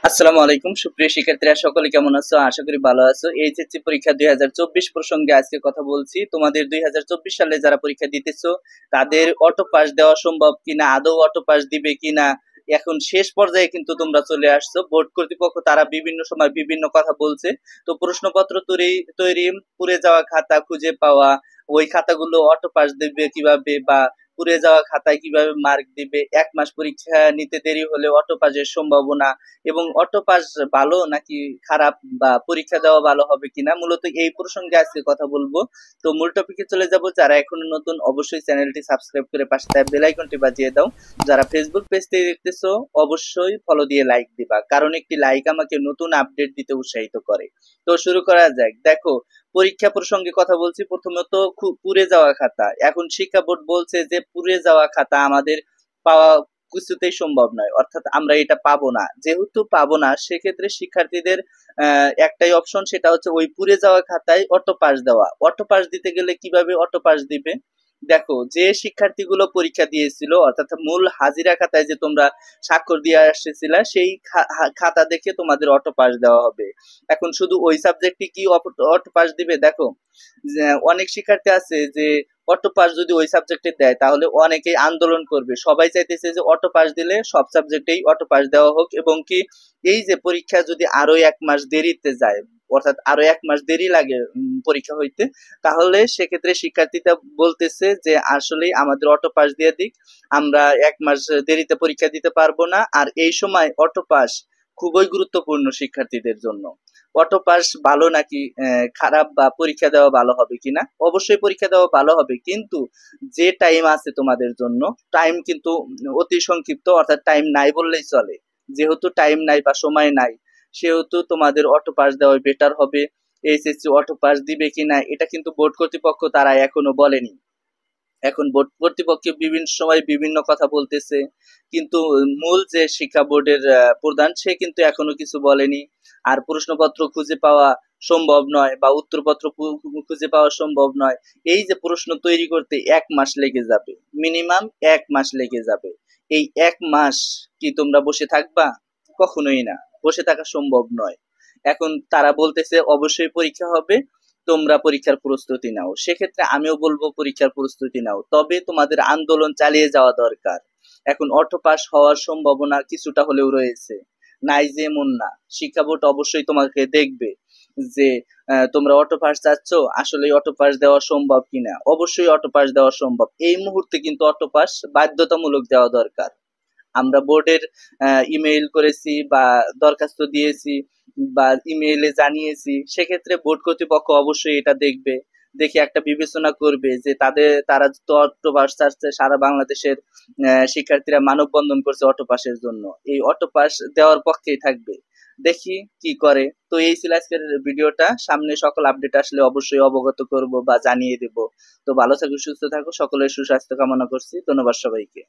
আসসালামু আলাইকুম সুপ্রিয় শিক্ষার্থীরা, সকলে কেমন আছো? আশা করি ভালো আছো। এইচএসসি পরীক্ষা 2024 প্রসঙ্গে আজকে কথা বলছি। তোমাদের 2024 সালে যারা পরীক্ষা দিতেছো তাদের অটো পাস দেওয়া সম্ভব কিনা, আদৌ অটো পাস দিবে কিনা, এখন শেষ পর্যায়ে কিন্তু তোমরা চলে আসছো। বোর্ড কর্তৃপক্ষ তারা বিভিন্ন সময় বিভিন্ন কথা বলছে। তো প্রশ্নপত্র তৈরি পুড়ে যাওয়া খাতা খুঁজে পাওয়া, ওই খাতাগুলো অটো পাস দিবে কিভাবে, বা পুড়ে যাওয়া খাতায় কিভাবে মার্ক দিবে, 1 মাস পরীক্ষা নিতে দেরি হলে অটো পাসের সম্ভাবনা, এবং অটো পাস ভালো নাকি খারাপ, বা পরীক্ষা দেওয়া ভালো হবে কিনা, মূলত এই প্রসঙ্গে আজকে কথা বলবো। তো মূল টপিকে চলে যাব। যারা এখনো নতুন অবশ্যই চ্যানেলটি সাবস্ক্রাইব করে পাশে থাকা বেল আইকনটি বাজিয়ে দাও। যারা ফেসবুক পেজ থেকে দেখতেছো অবশ্যই ফলো দিয়ে লাইক দিবা, কারণ একটি লাইক আমাকে নতুন আপডেট দিতে উৎসাহিত করে। তো শুরু করা যাক। দেখো, পরীক্ষা প্রসঙ্গে কথা বলছি। প্রথমত পুড়ে যাওয়া খাতা, এখন শিক্ষা বোর্ড বলছে যে পুড়ে যাওয়া খাতা আমাদের পাওয়া কিছুতেই সম্ভব নয়, অর্থাৎ আমরা এটা পাবো না। যেহেতু পাবো না, সেক্ষেত্রে শিক্ষার্থীদের একটাই অপশন, সেটা হচ্ছে ওই পুড়ে যাওয়া খাতায় অটো পাস দেওয়া। অটো পাস দিতে গেলে কিভাবে অটো পাস দিবে? দেখো, যে শিক্ষার্থীগুলো পরীক্ষা দিয়েছিল, অর্থাৎ মূল হাজিরা খাতায় যে তোমরা স্বাক্ষর দিয়ে আসতেছিলা, সেই খাতা দেখে তোমাদের অটো পাস দেওয়া হবে। এখন শুধু ওই সাবজেক্টে কি অটো পাস দিবে? দেখো, অনেক শিক্ষার্থী আছে যে অটো পাস যদি ওই সাবজেক্টে দেয় তাহলে অনেকেই আন্দোলন করবে। সবাই চাইতেছে যে অটো পাস দিলে সব সাবজেক্টেই অটো পাস দেওয়া হোক, এবং কি এই যে পরীক্ষা যদি আরো 1 মাস দেরিতে যায়, অর্থাৎ আরো 1 মাস দেরি লাগে পরীক্ষা হইতে, তাহলে সেক্ষেত্রে শিক্ষার্থীরা বলতেছে যে আসলেই আমাদের অটো পাস দিয়ে দিক, আমরা 1 মাস দেরিতে পরীক্ষা দিতে পারবো না। আর এই সময় অটো পাস খুবই গুরুত্বপূর্ণ শিক্ষার্থীদের জন্য। অটো পাস ভালো নাকি খারাপ, বা পরীক্ষা দেওয়া ভালো হবে কিনা? অবশ্যই পরীক্ষা দেওয়া ভালো হবে, কিন্তু যে টাইম আছে তোমাদের জন্য, টাইম কিন্তু অতি সংক্ষিপ্ত, অর্থাৎ টাইম নাই বললেই চলে। যেহেতু টাইম নাই বা সময় নাই, সেহেতু তোমাদের অটো পাস দেওয়া বেটার হবে। এইচএসসি অটো পাস দিবে কিনা এটা কিন্তু বোর্ড কর্তৃপক্ষ তারা এখনো বলেনি। এখন বোর্ড কর্তৃপক্ষ বিভিন্ন সময় বিভিন্ন কথা বলতেছে, কিন্তু মূল যে শিক্ষা বোর্ডের প্রধান, সে কিন্তু এখনো কিছু বলেনি। আর প্রশ্নপত্র খুঁজে পাওয়া সম্ভব নয়, বা উত্তরপত্র খুঁজে পাওয়া সম্ভব নয়। এই যে প্রশ্ন তৈরি করতে 1 মাস লেগে যাবে, মিনিমাম 1 মাস লেগে যাবে। এই 1 মাস কি তোমরা বসে থাকবা? কখনোই না, বসে থাকা সম্ভব নয়। এখন তারা বলতেছে অবশ্যই পরীক্ষা হবে, তোমরা পরীক্ষার প্রস্তুতি নাও। সেক্ষেত্রে আমিও বলবো পরীক্ষার প্রস্তুতি নাও, তবে তোমাদের আন্দোলন চালিয়ে যাওয়া দরকার। এখন অটো পাস হওয়ার সম্ভাবনা কিছুটা হলেও রয়েছে, নাই যে এমন না। শিক্ষা বোর্ড অবশ্যই তোমাকে দেখবে যে তোমরা অটো পাস চাচ্ছ, আসলে অটো পাস দেওয়া সম্ভব কিনা। অবশ্যই অটো পাস দেওয়া সম্ভব। এই মুহূর্তে কিন্তু অটো পাস বাধ্যতামূলক দেওয়া দরকার। আমরা বোর্ডের ইমেইল করেছি বা দরখাস্ত দিয়েছি বা ইমেইলে জানিয়েছি, সেক্ষেত্রে বোর্ড কর্তৃপক্ষ অবশ্যই এটা দেখবে। দেখে একটা বিবেচনা করবে যে তারা তো অটো পাস চাচ্ছে, সারা বাংলাদেশের শিক্ষার্থীরা মানববন্ধন করছে অটো পাসের জন্য, এই অটো পাস দেওয়ার পক্ষেই থাকবে। দেখি কি করে। তো এই ছিল আজকের ভিডিওটা। সামনে সকল আপডেট আসলে অবশ্যই অবগত করব বা জানিয়ে দেব। তো ভালো থাকো, সুস্থ থাকো, সকলের সুস্বাস্থ্য কামনা করছি। ধন্যবাদ সবাইকে।